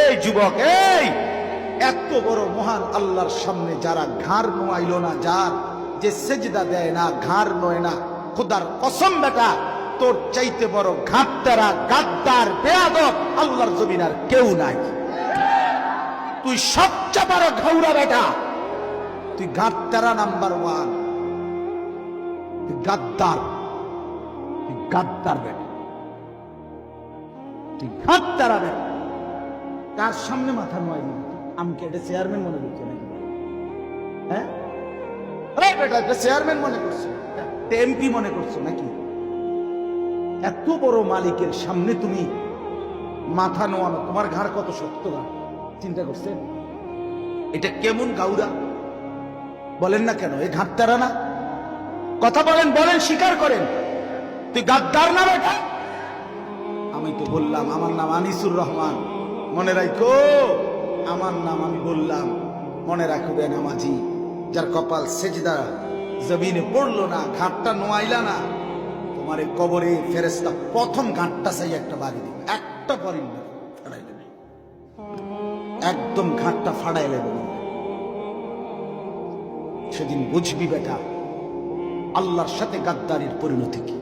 এই যুবক, এই এত বড় মহান আল্লাহর সামনে যারা ঘাড় নোয়াইল না, যার যে সেজদা দেয় না, ঘাড় নোয় না, খোদার কসম বেটা, তোর চাইতে বড় ঘাটতারা, গাদ্দার, বেয়াদব আল্লাহর জমিন আর কেউ নাই। তুই সবচেয়ে বড় ঘাউরা বেটা, তুই গাদ্দারা নাম্বার 1, তুই গাদ্দার, তুই গাদ্দার বেটা, তুই গাদ্দারা বেটা। কার সামনে মাথা নোয়াইলি? আমাকে এটা চেয়ারম্যান মনে করছে নাকি? হ্যাঁ বেটা, এটা চেয়ারম্যান মনে করছো, এমপি মনে করছো নাকি? এত বড় মালিকের সামনে তুমি মাথা নোয়ানো, তোমার ঘাড় কত শক্ত ঘাড়, চিন্তা করছেন? এটা কেমন গাউরা বলেন না কেন? এই ঘাটতারা না? কথা বলেন, বলেন, স্বীকার করেন, তুই গাদ্দার না বেটা? আমি তো বললাম আমার নাম আনিসুর রহমান, মনে রাখো আমার নাম, আমি বললাম মনে রাখবে নামাজি, যার কপাল সেজদা জমিনে পড়লো না, ঘাটটা নোয়াইলা না, তোমার এই কবরে ফেরেশতা প্রথম ঘাটটা চাই একটা বাড়ি দিবে, একটা পরিণ ফাড়াই দেবে, একদম ঘাটটা ফাড়াই দেবে। সেদিন বুঝবি বেটা আল্লাহর সাথে গাদ্দারির পরিণতি কি।